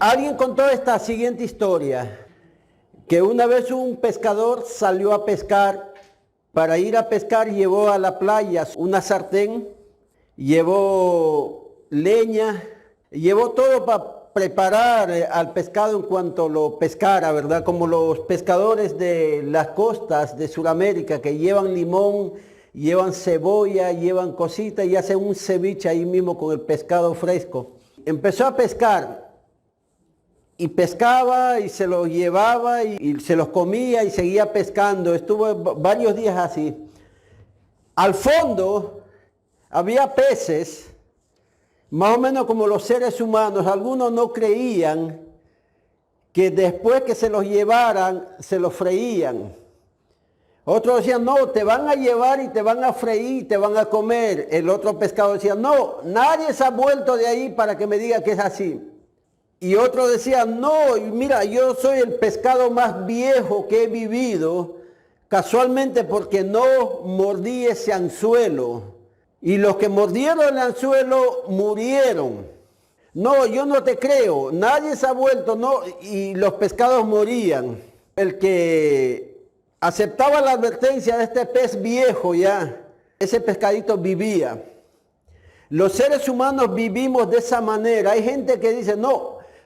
Alguien contó esta siguiente historia, que una vez un pescador salió a pescar. Para ir a pescar llevó a la playa una sartén, llevó leña, llevó todo para preparar al pescado en cuanto lo pescara, ¿verdad? Como los pescadores de las costas de Sudamérica que llevan limón, llevan cebolla, llevan cositas y hacen un ceviche ahí mismo con el pescado fresco. Empezó a pescar y pescaba y se los llevaba y se los comía y seguía pescando. Estuvo varios días así. Al fondo había peces, más o menos como los seres humanos. Algunos no creían que después que se los llevaran, se los freían. Otros decían, no, te van a llevar y te van a freír y te van a comer. El otro pescador decía, no, nadie se ha vuelto de ahí para que me diga que es así. Y otro decía, no, mira, yo soy el pescado más viejo que he vivido, casualmente porque no mordí ese anzuelo. Y los que mordieron el anzuelo murieron. No, yo no te creo, nadie se ha vuelto, no, y los pescados morían. El que aceptaba la advertencia de este pez viejo ya, ese pescadito vivía. Los seres humanos vivimos de esa manera. Hay gente que dice,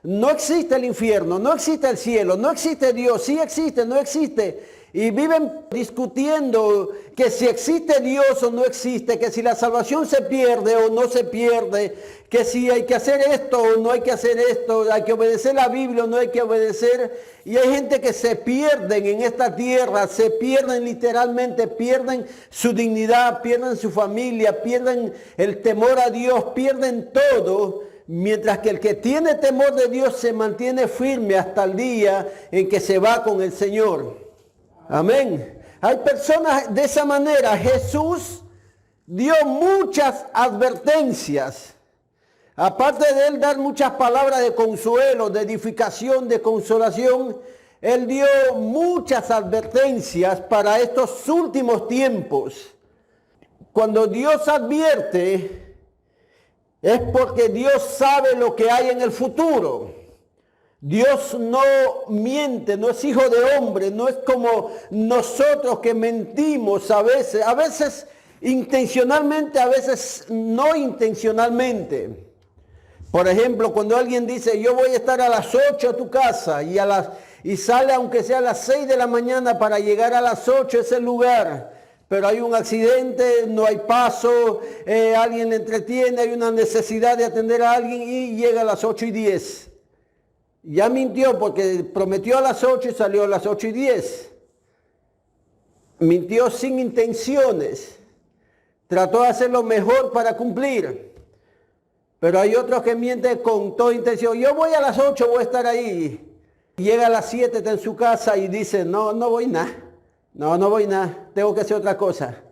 no existe el infierno, no existe el cielo, no existe Dios, sí existe, no existe. Y viven discutiendo que si existe Dios o no existe, que si la salvación se pierde o no se pierde, que si hay que hacer esto o no hay que hacer esto, hay que obedecer la Biblia o no hay que obedecer. Y hay gente que se pierden en esta tierra, se pierden literalmente, pierden su dignidad, pierden su familia, pierden el temor a Dios, pierden todo. Mientras que el que tiene temor de Dios se mantiene firme hasta el día en que se va con el Señor. Amén. Hay personas de esa manera. Jesús dio muchas advertencias. Aparte de él dar muchas palabras de consuelo, de edificación, de consolación, él dio muchas advertencias para estos últimos tiempos. Cuando Dios advierte, es porque Dios sabe lo que hay en el futuro. Dios no miente, no es hijo de hombre, no es como nosotros que mentimos a veces intencionalmente, a veces no intencionalmente. Por ejemplo, cuando alguien dice, yo voy a estar a las 8 a tu casa y sale aunque sea a las 6 de la mañana para llegar a las 8 a ese lugar. Pero hay un accidente, no hay paso, alguien le entretiene, hay una necesidad de atender a alguien y llega a las 8:10. Ya mintió porque prometió a las 8 y salió a las 8:10. Mintió sin intenciones. Trató de hacer lo mejor para cumplir. Pero hay otros que mienten con toda intención. Yo voy a las 8, voy a estar ahí. Llega a las 7, está en su casa y dice, no voy nada. No voy nada, tengo que hacer otra cosa.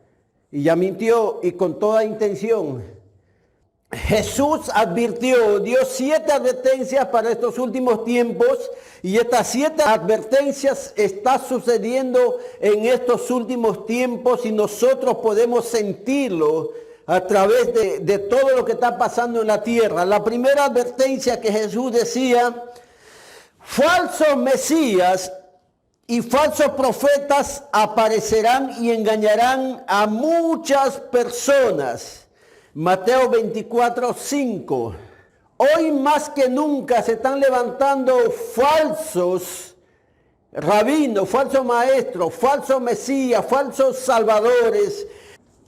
Y ya mintió y con toda intención. Jesús advirtió, dio 7 advertencias para estos últimos tiempos y estas 7 advertencias están sucediendo en estos últimos tiempos y nosotros podemos sentirlo a través de todo lo que está pasando en la tierra. La primera advertencia que Jesús decía, falsos mesías y falsos profetas aparecerán y engañarán a muchas personas. Mateo 24:5. Hoy más que nunca se están levantando falsos rabinos, falsos maestros, falsos mesías, falsos salvadores.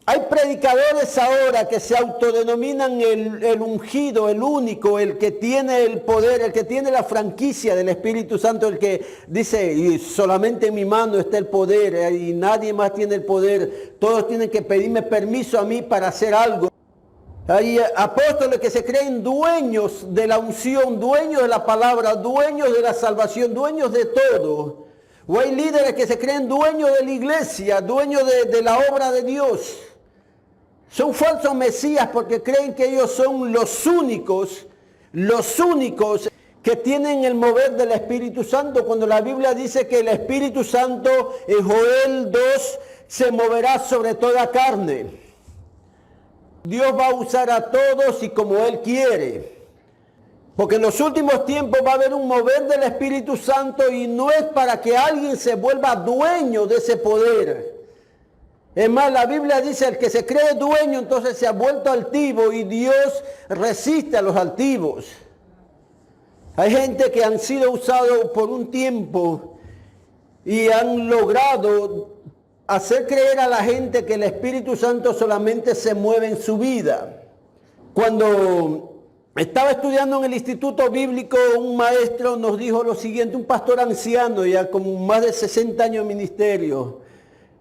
Hay predicadores ahora que se autodenominan el ungido, el único, el que tiene el poder, el que tiene la franquicia del Espíritu Santo, el que dice, y solamente en mi mano está el poder y nadie más tiene el poder. Todos tienen que pedirme permiso a mí para hacer algo. Hay apóstoles que se creen dueños de la unción, dueños de la palabra, dueños de la salvación, dueños de todo. O hay líderes que se creen dueños de la iglesia, dueños de la obra de Dios. Son falsos mesías porque creen que ellos son los únicos que tienen el mover del Espíritu Santo. Cuando la Biblia dice que el Espíritu Santo en Joel 2 se moverá sobre toda carne. Dios va a usar a todos y como Él quiere. Porque en los últimos tiempos va a haber un mover del Espíritu Santo y no es para que alguien se vuelva dueño de ese poder. Es más, la Biblia dice, el que se cree dueño entonces se ha vuelto altivo y Dios resiste a los altivos. Hay gente que han sido usados por un tiempo y han logrado hacer creer a la gente que el Espíritu Santo solamente se mueve en su vida. Cuando estaba estudiando en el Instituto Bíblico, un maestro nos dijo lo siguiente, un pastor anciano ya con más de 60 años de ministerio.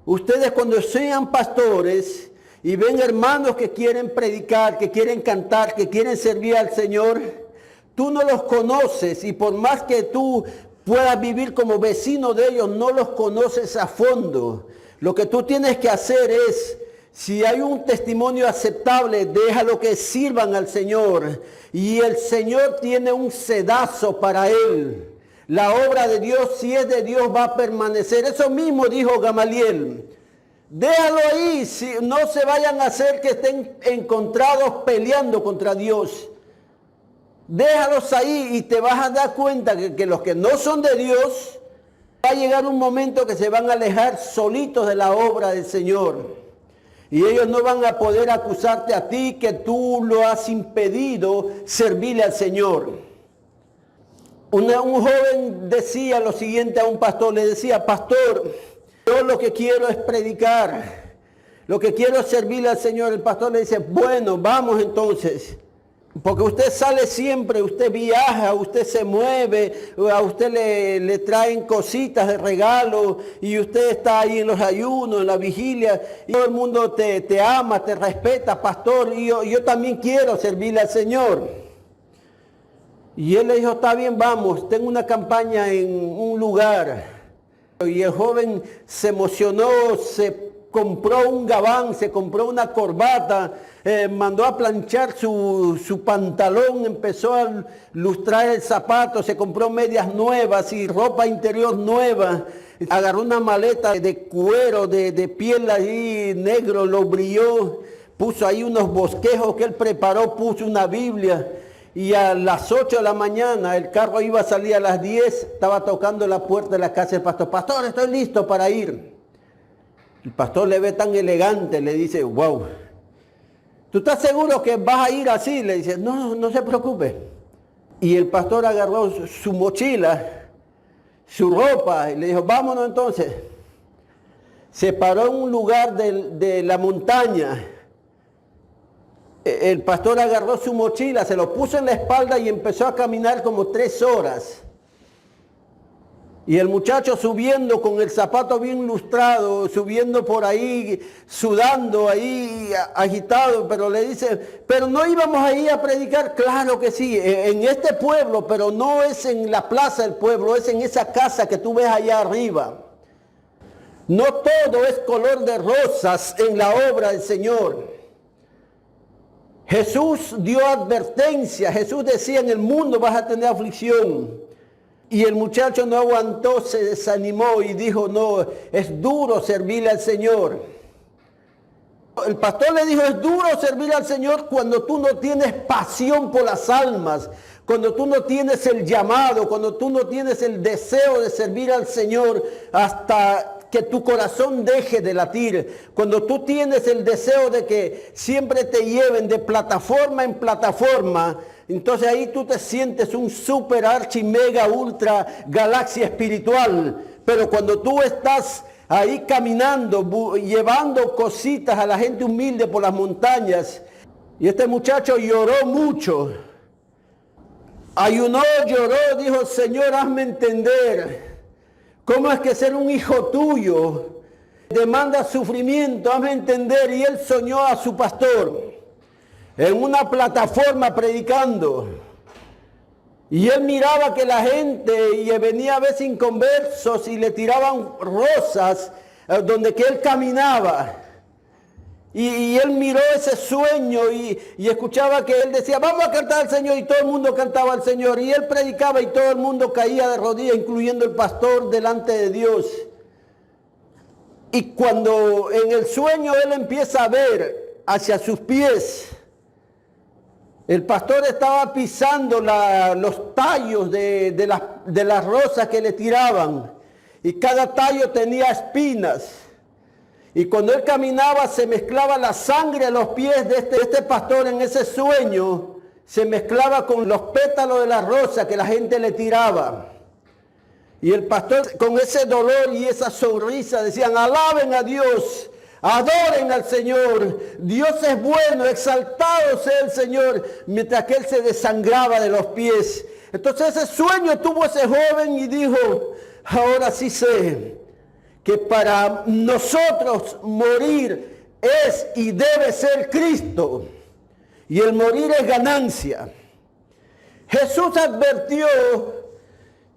Ustedes cuando sean pastores y ven hermanos que quieren predicar, que quieren cantar, que quieren servir al Señor, tú no los conoces y por más que tú puedas vivir como vecino de ellos, no los conoces a fondo. Lo que tú tienes que hacer es, si hay un testimonio aceptable, déjalo que sirvan al Señor. Y el Señor tiene un sedazo para él. La obra de Dios, si es de Dios, va a permanecer. Eso mismo dijo Gamaliel. Déjalo ahí, si no se vayan a hacer que estén encontrados peleando contra Dios. Déjalos ahí y te vas a dar cuenta que los que no son de Dios, va a llegar un momento que se van a alejar solitos de la obra del Señor. Y ellos no van a poder acusarte a ti que tú lo has impedido servirle al Señor. Un joven decía lo siguiente a un pastor, le decía, pastor, yo lo que quiero es predicar, lo que quiero es servirle al Señor. El pastor le dice, bueno, vamos entonces. Porque usted sale siempre, usted viaja, usted se mueve, a usted le traen cositas de regalo y usted está ahí en los ayunos, en la vigilia, y todo el mundo te ama, te respeta, pastor, y yo también quiero servirle al Señor. Y él le dijo, está bien, vamos, tengo una campaña en un lugar. Y el joven se emocionó, se compró un gabán, se compró una corbata, mandó a planchar su pantalón, empezó a lustrar el zapato, se compró medias nuevas y ropa interior nueva. Agarró una maleta de cuero, de piel ahí negro, lo brilló, puso ahí unos bosquejos que él preparó, puso una Biblia. Y a las 8 de la mañana, el carro iba a salir a las 10, estaba tocando la puerta de la casa del pastor. Pastor, estoy listo para ir. El pastor le ve tan elegante, le dice, wow, ¿tú estás seguro que vas a ir así? Le dice, no se preocupe. Y el pastor agarró su mochila, su ropa, y le dijo, vámonos entonces. Se paró en un lugar de la montaña. El pastor agarró su mochila, se lo puso en la espalda y empezó a caminar como 3 horas. Y el muchacho subiendo con el zapato bien lustrado, subiendo por ahí, sudando ahí, agitado, pero le dice, pero no íbamos ahí a predicar. Claro que sí, en este pueblo, pero no es en la plaza del pueblo, es en esa casa que tú ves allá arriba. No todo es color de rosas en la obra del Señor. Jesús dio advertencia, Jesús decía, en el mundo vas a tener aflicción. Y el muchacho no aguantó, se desanimó y dijo, no, es duro servirle al Señor. El pastor le dijo, es duro servir al Señor cuando tú no tienes pasión por las almas, cuando tú no tienes el llamado, cuando tú no tienes el deseo de servir al Señor hasta que tu corazón deje de latir, cuando tú tienes el deseo de que siempre te lleven de plataforma en plataforma, entonces ahí tú te sientes un super archi mega ultra galaxia espiritual. Pero cuando tú estás ahí caminando, llevando cositas a la gente humilde por las montañas, y este muchacho lloró mucho, ayunó, lloró, dijo, Señor, hazme entender. ¿Cómo es que ser un hijo tuyo demanda sufrimiento? Hazme entender. Y él soñó a su pastor en una plataforma predicando. Y él miraba que la gente y venía a veces inconversos y le tiraban rosas donde que él caminaba. Y él miró ese sueño y escuchaba que él decía, vamos a cantar al Señor, y todo el mundo cantaba al Señor. Y él predicaba y todo el mundo caía de rodillas, incluyendo el pastor, delante de Dios. Y cuando en el sueño él empieza a ver hacia sus pies El pastor estaba pisando los tallos de las rosas que le tiraban, y cada tallo tenía espinas. Y cuando él caminaba se mezclaba la sangre a los pies de este pastor en ese sueño, se mezclaba con los pétalos de la rosa que la gente le tiraba. Y el pastor con ese dolor y esa sonrisa decían: alaben a Dios, adoren al Señor, Dios es bueno, exaltado sea el Señor, mientras que él se desangraba de los pies. Entonces ese sueño tuvo ese joven y dijo: ahora sí sé que para nosotros morir es y debe ser Cristo, y el morir es ganancia. Jesús advirtió,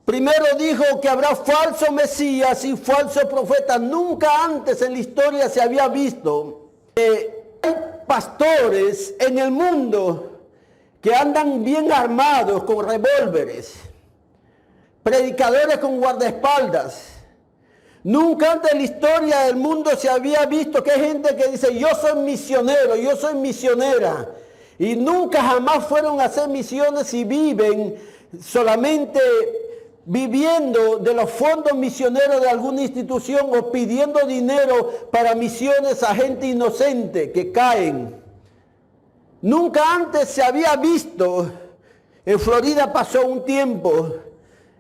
primero dijo que habrá falso Mesías y falso profeta. Nunca antes en la historia se había visto que hay pastores en el mundo que andan bien armados con revólveres, predicadores con guardaespaldas. Nunca antes en la historia del mundo se había visto que hay gente que dice: yo soy misionero, yo soy misionera, y nunca jamás fueron a hacer misiones y viven solamente viviendo de los fondos misioneros de alguna institución o pidiendo dinero para misiones a gente inocente que caen. Nunca antes se había visto. En Florida pasó un tiempo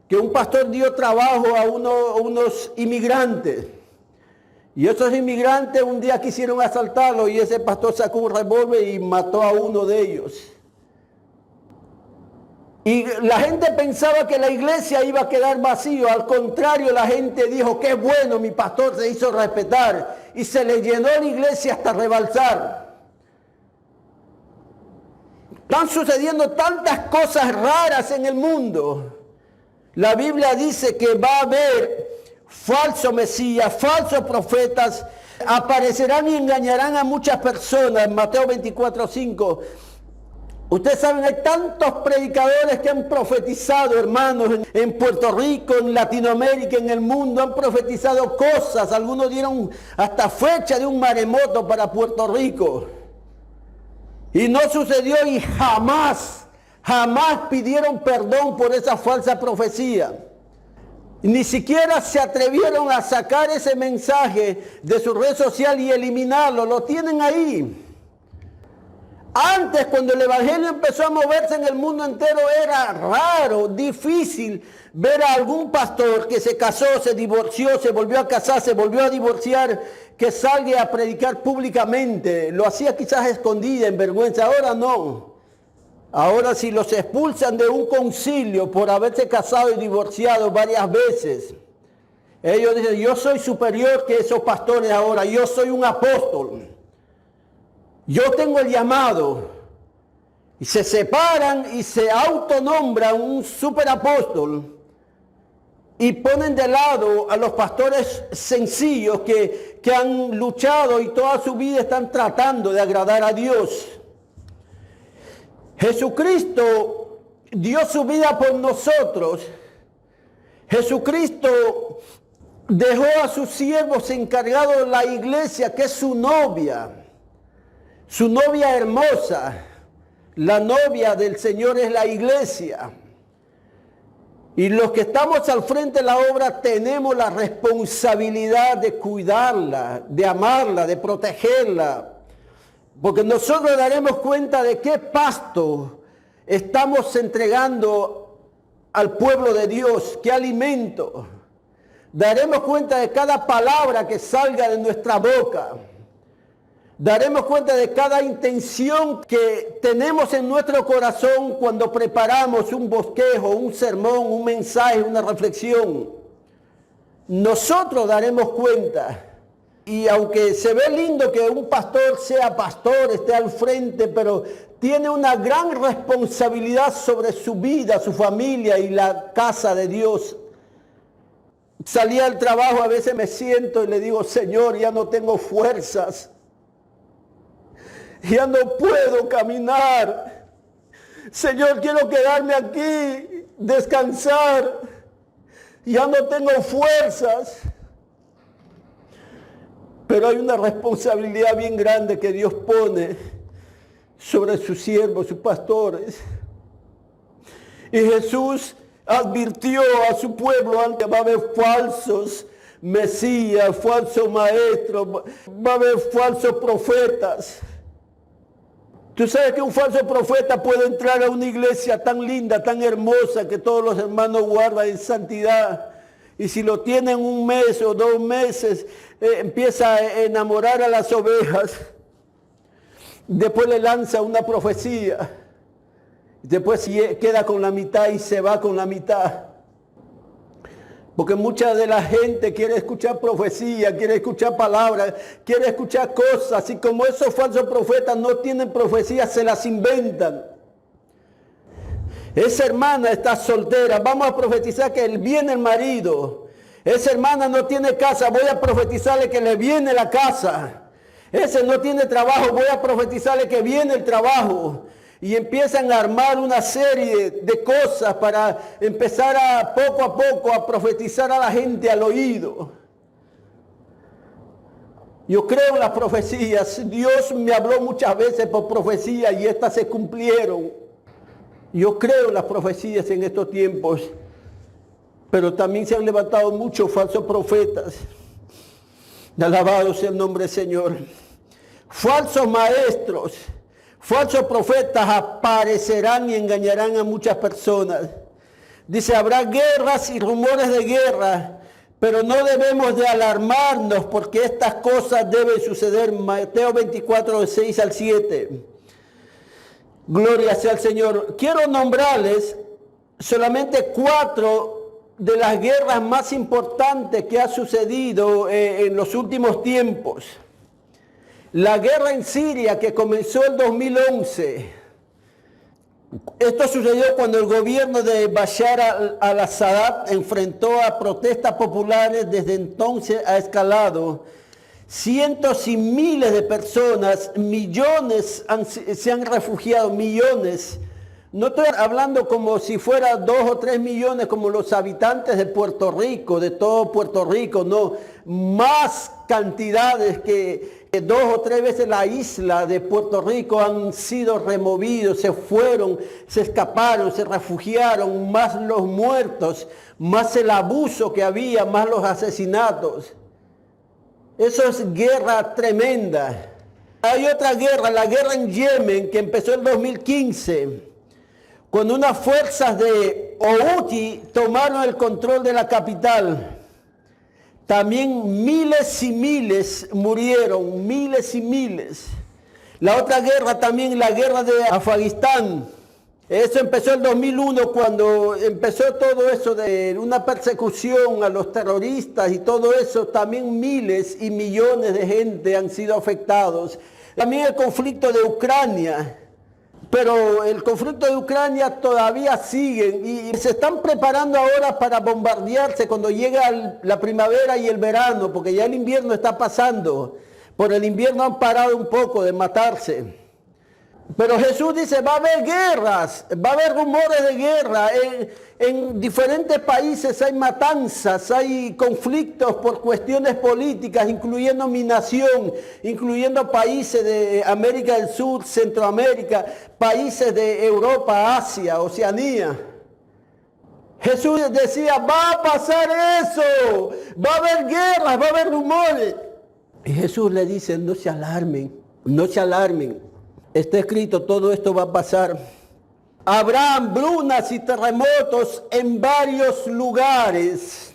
que un pastor dio trabajo a unos inmigrantes. Y esos inmigrantes un día quisieron asaltarlo y ese pastor sacó un revólver y mató a uno de ellos. Y la gente pensaba que la iglesia iba a quedar vacío. Al contrario, la gente dijo: qué bueno, mi pastor se hizo respetar. Y se le llenó la iglesia hasta rebalsar. Están sucediendo tantas cosas raras en el mundo. La Biblia dice que va a haber falso Mesías, falsos profetas, aparecerán y engañarán a muchas personas. En Mateo 24:5. Ustedes saben, hay tantos predicadores que han profetizado, hermanos, en Puerto Rico, en Latinoamérica, en el mundo, han profetizado cosas. Algunos dieron hasta fecha de un maremoto para Puerto Rico. Y no sucedió, y jamás pidieron perdón por esa falsa profecía. Ni siquiera se atrevieron a sacar ese mensaje de su red social y eliminarlo. Lo tienen ahí. Antes, cuando el evangelio empezó a moverse en el mundo entero, era raro, difícil ver a algún pastor que se casó, se divorció, se volvió a casar, se volvió a divorciar, que salga a predicar públicamente. Lo hacía quizás escondida, en vergüenza. Ahora no. Ahora, si los expulsan de un concilio por haberse casado y divorciado varias veces, ellos dicen: yo soy superior que esos pastores ahora, yo soy un apóstol. Yo tengo el llamado. Y se separan y se autonombran un superapóstol. Y ponen de lado a los pastores sencillos que han luchado y toda su vida están tratando de agradar a Dios. Jesucristo dio su vida por nosotros. Jesucristo dejó a sus siervos encargados de la iglesia, que es su novia hermosa. La novia del Señor es la iglesia. Y los que estamos al frente de la obra tenemos la responsabilidad de cuidarla, de amarla, de protegerla. Porque nosotros daremos cuenta de qué pasto estamos entregando al pueblo de Dios, qué alimento. Daremos cuenta de cada palabra que salga de nuestra boca. Daremos cuenta de cada intención que tenemos en nuestro corazón cuando preparamos un bosquejo, un sermón, un mensaje, una reflexión. Nosotros daremos cuenta. Y aunque se ve lindo que un pastor sea pastor, esté al frente, pero tiene una gran responsabilidad sobre su vida, su familia y la casa de Dios. Salí al trabajo, a veces me siento y le digo: Señor, ya no tengo fuerzas. Ya no puedo caminar. Señor, quiero quedarme aquí, descansar. Ya no tengo fuerzas. Pero hay una responsabilidad bien grande que Dios pone sobre sus siervos, sus pastores. Y Jesús advirtió a su pueblo que va a haber falsos mesías, falsos maestros, va a haber falsos profetas. Tú sabes que un falso profeta puede entrar a una iglesia tan linda, tan hermosa, que todos los hermanos guardan en santidad. Y si lo tienen un mes o 2 meses, empieza a enamorar a las ovejas. Después le lanza una profecía. Después queda con la mitad y se va con la mitad. Porque mucha de la gente quiere escuchar profecía, quiere escuchar palabras, quiere escuchar cosas. Y como esos falsos profetas no tienen profecía, se las inventan. Esa hermana está soltera, vamos a profetizar que viene el marido. Esa hermana no tiene casa, voy a profetizarle que le viene la casa. Ese no tiene trabajo, voy a profetizarle que viene el trabajo. Y empiezan a armar una serie de cosas para empezar poco a poco a profetizar a la gente al oído. Yo creo en las profecías. Dios me habló muchas veces por profecía y estas se cumplieron. Yo creo en las profecías en estos tiempos. Pero también se han levantado muchos falsos profetas. Alabado sea el nombre del Señor. Falsos maestros. Falsos profetas aparecerán y engañarán a muchas personas. Dice, habrá guerras y rumores de guerra, pero no debemos de alarmarnos porque estas cosas deben suceder. Mateo 24, 6 al 7. Gloria sea al Señor. Quiero nombrarles solamente 4 de las guerras más importantes que ha sucedido en los últimos tiempos. La guerra en Siria que comenzó en 2011. Esto sucedió cuando el gobierno de Bashar al-Assad enfrentó a protestas populares. Desde entonces ha escalado. Cientos y miles de personas, millones se han refugiado, millones. No estoy hablando como si fuera 2 o 3 millones como los habitantes de Puerto Rico, de todo Puerto Rico, no. Más cantidades que 2 o 3 veces la isla de Puerto Rico han sido removidos, se fueron, se escaparon, se refugiaron, más los muertos, más el abuso que había, más los asesinatos. Eso es guerra tremenda. Hay otra guerra, la guerra en Yemen, que empezó en 2015. Cuando unas fuerzas de Houthi tomaron el control de la capital, también miles y miles murieron, miles y miles. La otra guerra también, la guerra de Afganistán. Eso empezó en 2001 cuando empezó todo eso de una persecución a los terroristas y todo eso. También miles y millones de gente han sido afectados. También el conflicto de Ucrania. Pero el conflicto de Ucrania todavía sigue y se están preparando ahora para bombardearse cuando llega la primavera y el verano, porque ya el invierno está pasando. Por el invierno han parado un poco de matarse. Pero Jesús dice, va a haber guerras, va a haber rumores de guerra. En diferentes países hay matanzas, hay conflictos por cuestiones políticas, incluyendo mi nación, incluyendo países de América del Sur, Centroamérica, países de Europa, Asia, Oceanía. Jesús decía, va a pasar eso, va a haber guerras, va a haber rumores. Y Jesús le dice, no se alarmen, no se alarmen. Está escrito, todo esto va a pasar. Habrá hambrunas y terremotos en varios lugares.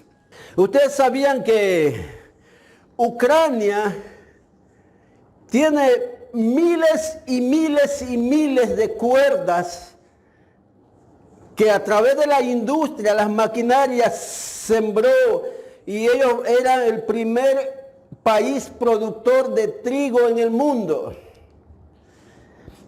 Ustedes sabían que Ucrania tiene miles y miles y miles de cuerdas que a través de la industria, las maquinarias sembró, y ellos eran el primer país productor de trigo en el mundo.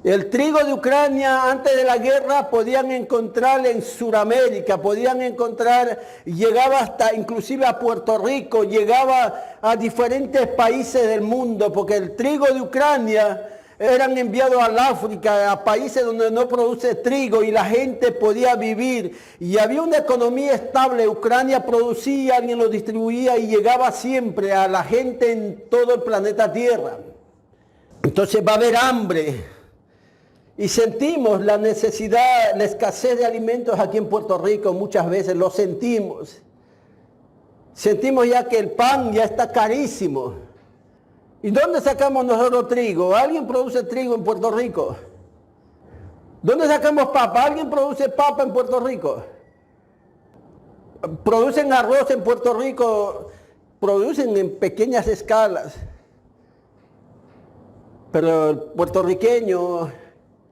El trigo de Ucrania antes de la guerra podían encontrar en Sudamérica, podían encontrar, llegaba hasta inclusive a Puerto Rico, llegaba a diferentes países del mundo, porque el trigo de Ucrania eran enviados al África, a países donde no produce trigo y la gente podía vivir. Y había una economía estable, Ucrania producía, alguien lo distribuía y llegaba siempre a la gente en todo el planeta Tierra. Entonces va a haber hambre. Y sentimos la necesidad, la escasez de alimentos aquí en Puerto Rico, muchas veces lo sentimos. Sentimos ya que el pan ya está carísimo. ¿Y dónde sacamos nosotros trigo? ¿Alguien produce trigo en Puerto Rico? ¿Dónde sacamos papa? ¿Alguien produce papa en Puerto Rico? ¿Producen arroz en Puerto Rico? Producen en pequeñas escalas. Pero el puertorriqueño,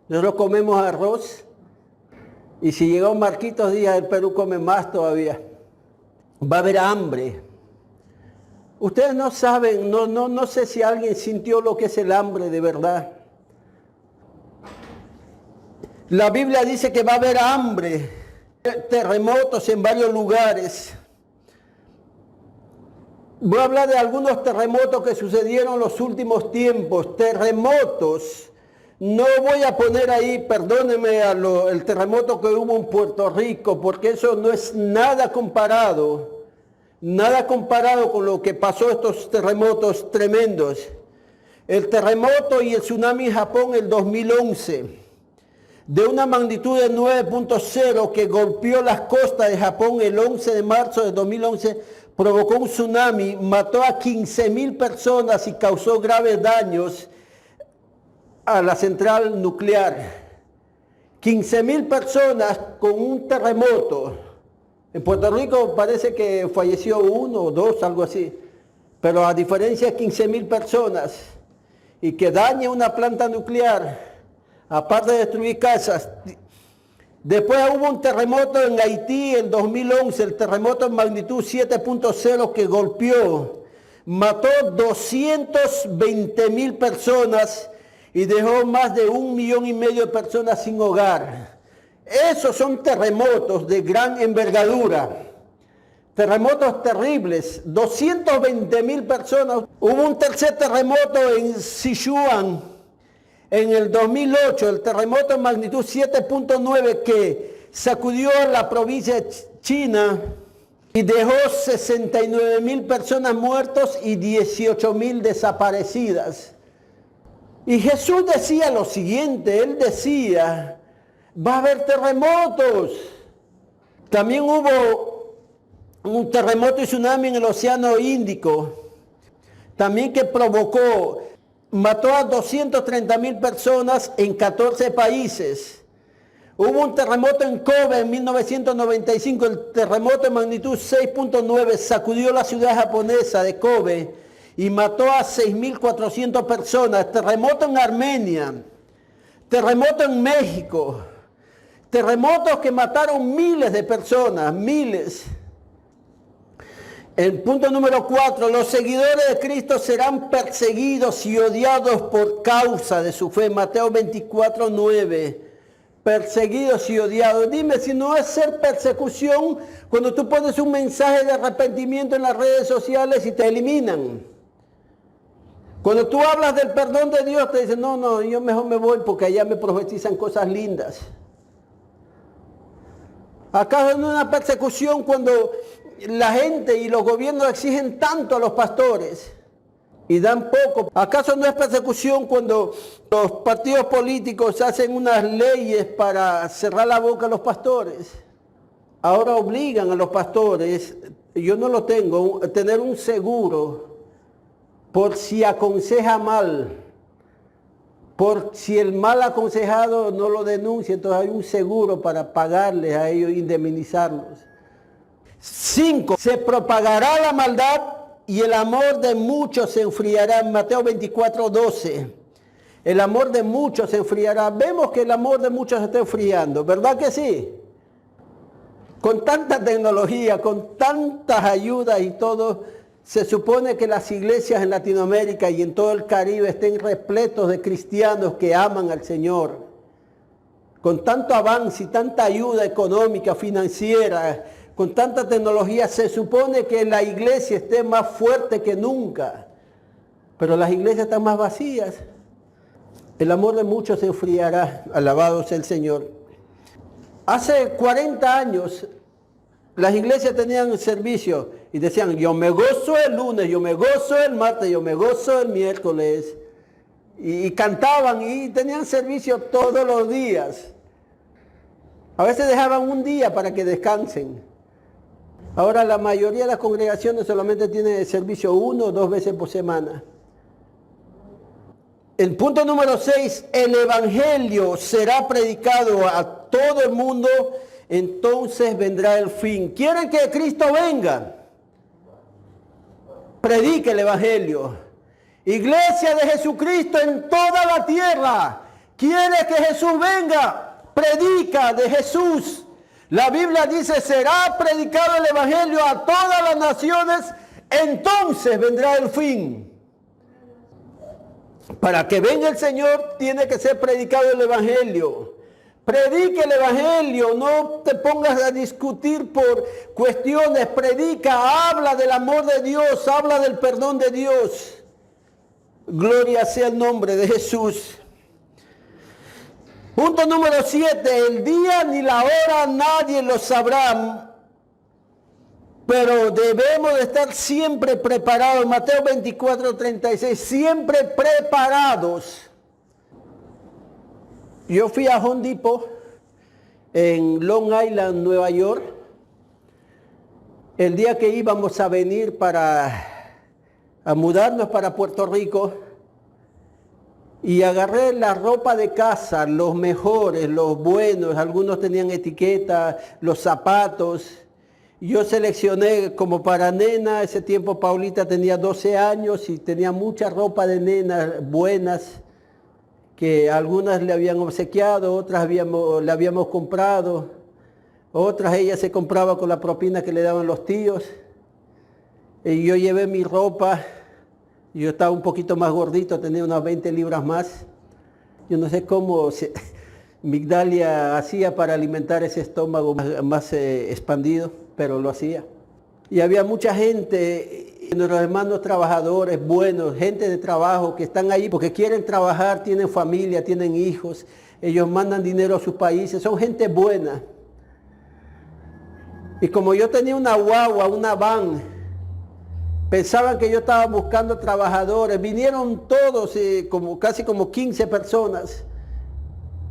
nosotros comemos arroz. Y si llegó Marquitos Díaz, el Perú come más todavía. Va a haber hambre. Ustedes no saben, no sé si alguien sintió lo que es el hambre de verdad. La Biblia dice que va a haber hambre, terremotos en varios lugares. Voy a hablar de algunos terremotos que sucedieron en los últimos tiempos. Terremotos. No voy a poner ahí, perdónenme, el terremoto que hubo en Puerto Rico, porque eso no es nada comparado con lo que pasó estos terremotos tremendos. El terremoto y el tsunami en Japón el 2011, de una magnitud de 9.0 que golpeó las costas de Japón el 11 de marzo de 2011, provocó un tsunami, mató a 15,000 personas y causó graves daños a la central nuclear. 15,000 personas con un terremoto. En Puerto Rico parece que falleció 1 o 2, algo así. Pero a diferencia de 15,000 personas y que dañe una planta nuclear, aparte de destruir casas. Después hubo un terremoto en Haití en 2011, el terremoto en magnitud 7.0 que golpeó, mató 220,000 personas y dejó más de 1,5 millones de personas sin hogar. Esos son terremotos de gran envergadura, terremotos terribles, 220,000 personas. Hubo un tercer terremoto en Sichuan en el 2008, el terremoto en magnitud 7.9 que sacudió la provincia de China y dejó 69,000 personas muertas y 18,000 desaparecidas. Y Jesús decía lo siguiente, Él decía, va a haber terremotos. También hubo un terremoto y tsunami en el Océano Índico, también que mató a 230,000 personas en 14 países. Hubo un terremoto en Kobe en 1995, el terremoto de magnitud 6.9 sacudió la ciudad japonesa de Kobe y mató a 6,400 personas. Terremoto en Armenia, terremoto en México, terremotos que mataron miles de personas, miles. El punto número 4, los seguidores de Cristo serán perseguidos y odiados por causa de su fe. Mateo 24:9. Perseguidos y odiados. Dime si no es ser persecución cuando tú pones un mensaje de arrepentimiento en las redes sociales y te eliminan. Cuando tú hablas del perdón de Dios te dicen, no, yo mejor me voy porque allá me profetizan cosas lindas. ¿Acaso no es una persecución cuando la gente y los gobiernos exigen tanto a los pastores y dan poco? ¿Acaso no es persecución cuando los partidos políticos hacen unas leyes para cerrar la boca a los pastores? Ahora obligan a los pastores, yo no lo tengo, a tener un seguro por si aconseja mal, por si el mal aconsejado no lo denuncia, entonces hay un seguro para pagarles a ellos, indemnizarlos. 5. Se propagará la maldad y el amor de muchos se enfriará. Mateo 24:12. El amor de muchos se enfriará. Vemos que el amor de muchos se está enfriando, ¿verdad que sí? Con tanta tecnología, con tantas ayudas y todo, se supone que las iglesias en Latinoamérica y en todo el Caribe estén repletos de cristianos que aman al Señor. Con tanto avance y tanta ayuda económica, financiera, con tanta tecnología, se supone que la iglesia esté más fuerte que nunca. Pero las iglesias están más vacías. El amor de muchos se enfriará. Alabado sea el Señor. Hace 40 años, las iglesias tenían servicio y decían, yo me gozo el lunes, yo me gozo el martes, yo me gozo el miércoles. y cantaban y tenían servicio todos los días. A veces dejaban un día para que descansen. Ahora la mayoría de las congregaciones solamente tienen servicio 1 o 2 veces por semana. El punto número 6, el evangelio será predicado a todo el mundo, entonces vendrá el fin. ¿Quieren que Cristo venga? Predique el evangelio. Iglesia de Jesucristo en toda la tierra. ¿Quiere que Jesús venga? Predica de Jesús. La Biblia dice, será predicado el evangelio a todas las naciones, entonces vendrá el fin. Para que venga el Señor tiene que ser predicado el evangelio. Predique el evangelio, no te pongas a discutir por cuestiones, predica, habla del amor de Dios, habla del perdón de Dios. Gloria sea el nombre de Jesús. Punto número 7, el día ni la hora nadie lo sabrá, pero debemos de estar siempre preparados. Mateo 24:36, siempre preparados. Yo fui a Home Depot en Long Island, Nueva York, el día que íbamos a venir a mudarnos para Puerto Rico, y agarré la ropa de casa, los mejores, los buenos, algunos tenían etiqueta, los zapatos. Yo seleccioné como para nena, ese tiempo Paulita tenía 12 años y tenía mucha ropa de nena buenas, que algunas le habían obsequiado, otras le habíamos comprado, otras ella se compraba con la propina que le daban los tíos. Y yo llevé mi ropa. Yo estaba un poquito más gordito, tenía unas 20 libras más. Yo no sé cómo Migdalia hacía para alimentar ese estómago más expandido, pero lo hacía. Y había mucha gente, nuestros hermanos trabajadores buenos, gente de trabajo que están ahí porque quieren trabajar, tienen familia, tienen hijos, ellos mandan dinero a sus países, son gente buena. Y como yo tenía una guagua, una van, pensaban que yo estaba buscando trabajadores. Vinieron todos, casi como 15 personas,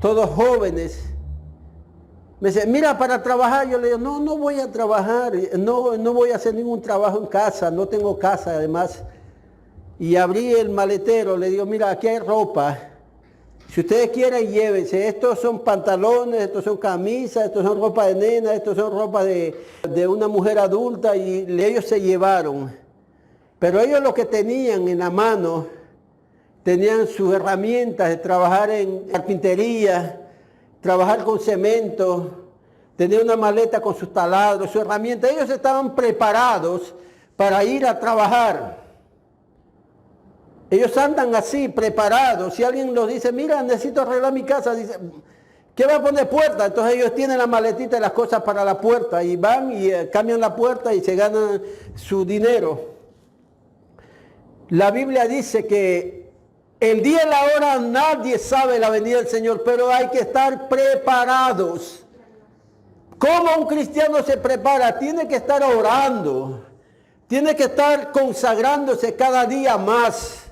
todos jóvenes. Me dice, mira, para trabajar. Yo le digo, no voy a trabajar, no voy a hacer ningún trabajo en casa, no tengo casa además. Y abrí el maletero, le digo, mira, aquí hay ropa. Si ustedes quieren, llévense. Estos son pantalones, estos son camisas, estos son ropa de nena, estos son ropa de una mujer adulta. Y ellos se llevaron. Pero ellos lo que tenían en la mano, tenían sus herramientas de trabajar en carpintería, trabajar con cemento, tenían una maleta con sus taladros, sus herramientas. Ellos estaban preparados para ir a trabajar. Ellos andan así, preparados. Si alguien los dice, mira, necesito arreglar mi casa, dice, ¿qué va a poner puerta? Entonces ellos tienen la maletita y las cosas para la puerta y van y cambian la puerta y se ganan su dinero. La Biblia dice que el día y la hora nadie sabe la venida del Señor, pero hay que estar preparados. ¿Cómo un cristiano se prepara? Tiene que estar orando, tiene que estar consagrándose cada día más,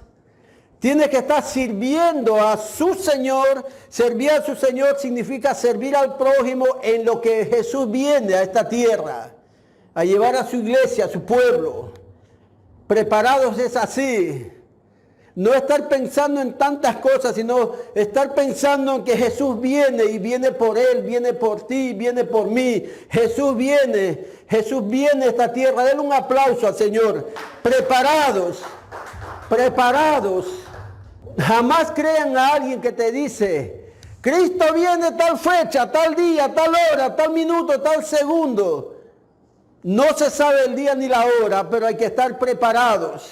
tiene que estar sirviendo a su Señor. Servir a su Señor significa servir al prójimo en lo que Jesús viene a esta tierra, a llevar a su iglesia, a su pueblo. Preparados es así. No estar pensando en tantas cosas, sino estar pensando en que Jesús viene y viene por él, viene por ti, viene por mí. Jesús viene a esta tierra. Denle un aplauso al Señor. Preparados, preparados. Jamás crean a alguien que te dice, Cristo viene tal fecha, tal día, tal hora, tal minuto, tal segundo. No se sabe el día ni la hora, pero hay que estar preparados.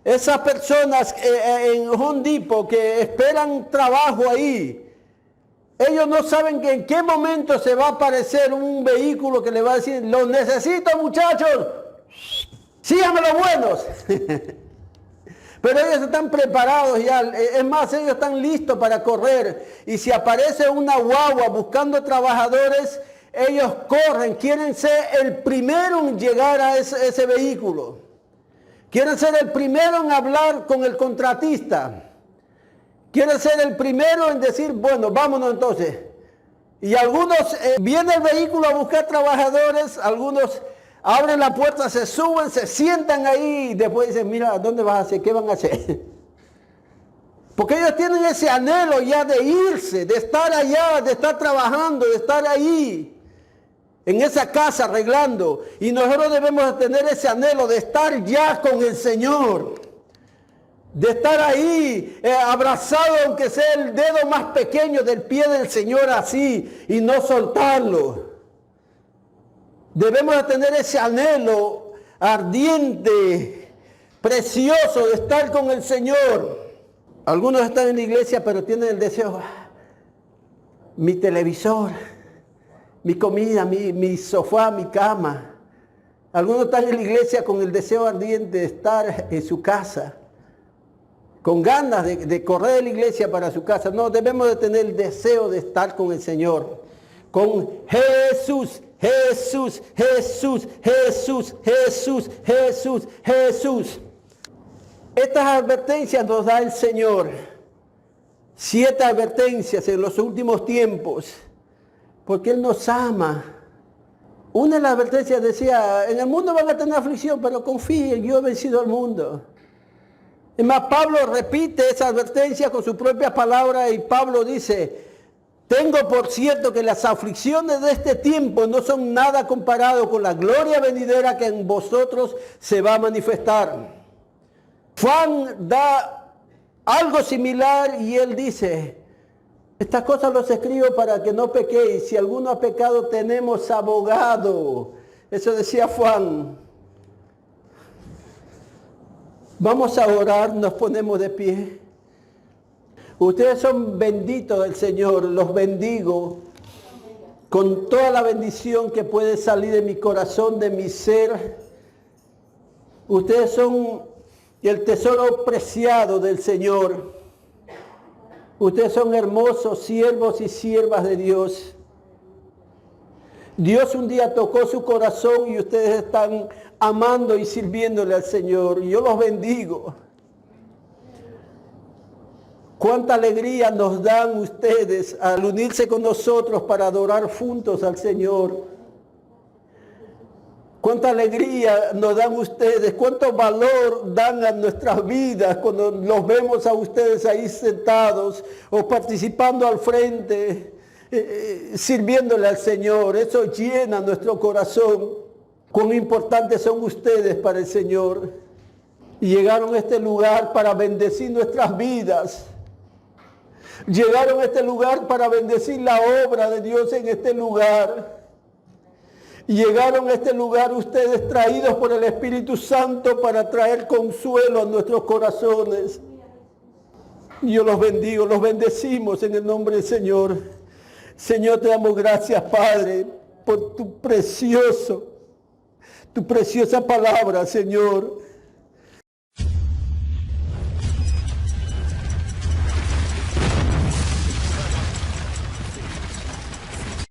Esas personas en Home Depot que esperan trabajo ahí, ellos no saben que en qué momento se va a aparecer un vehículo que le va a decir, los necesito muchachos, síganme los buenos. Pero ellos están preparados ya, es más, ellos están listos para correr. Y si aparece una guagua buscando trabajadores, ellos corren, quieren ser el primero en llegar a ese vehículo. Quieren ser el primero en hablar con el contratista. quiere ser el primero en decir, bueno, vámonos entonces. Y algunos, viene el vehículo a buscar trabajadores, algunos abren la puerta, se suben, se sientan ahí y después dicen, mira, ¿dónde vas a hacer? ¿Qué van a hacer? Porque ellos tienen ese anhelo ya de irse, de estar allá, de estar trabajando, de estar ahí, en esa casa arreglando. Y nosotros debemos tener ese anhelo de estar ya con el Señor. De estar ahí, abrazado, aunque sea el dedo más pequeño del pie del Señor así, y no soltarlo. Debemos de tener ese anhelo ardiente, precioso de estar con el Señor. Algunos están en la iglesia, pero tienen el deseo, mi televisor, mi comida, mi sofá, mi cama. Algunos están en la iglesia con el deseo ardiente de estar en su casa, con ganas de correr de la iglesia para su casa. No, debemos de tener el deseo de estar con el Señor, con Jesús, Jesús, Jesús, Jesús, Jesús, Jesús, Jesús. Estas advertencias nos da el Señor. 7 advertencias en los últimos tiempos, porque Él nos ama. Una de las advertencias decía, en el mundo van a tener aflicción, pero confíen, yo he vencido al mundo. Es más, Pablo repite esa advertencia con su propia palabra y Pablo dice, tengo por cierto que las aflicciones de este tiempo no son nada comparado con la gloria venidera que en vosotros se va a manifestar. Juan da algo similar y él dice, estas cosas los escribo para que no pequéis. Si alguno ha pecado, tenemos abogado. Eso decía Juan. Vamos a orar, nos ponemos de pie. Ustedes son benditos del Señor, los bendigo con toda la bendición que puede salir de mi corazón, de mi ser. Ustedes son el tesoro preciado del Señor. Ustedes son hermosos siervos y siervas de Dios. Dios un día tocó su corazón y ustedes están amando y sirviéndole al Señor. Yo los bendigo. Cuánta alegría nos dan ustedes al unirse con nosotros para adorar juntos al Señor. Cuánta alegría nos dan ustedes, cuánto valor dan a nuestras vidas cuando los vemos a ustedes ahí sentados o participando al frente, sirviéndole al Señor. Eso llena nuestro corazón. Cuán importantes son ustedes para el Señor. Y llegaron a este lugar para bendecir nuestras vidas. Llegaron a este lugar para bendecir la obra de Dios en este lugar. Llegaron a este lugar ustedes traídos por el Espíritu Santo para traer consuelo a nuestros corazones. Yo los bendigo, los bendecimos en el nombre del Señor. Señor, te damos gracias, Padre, por tu preciosa palabra, Señor.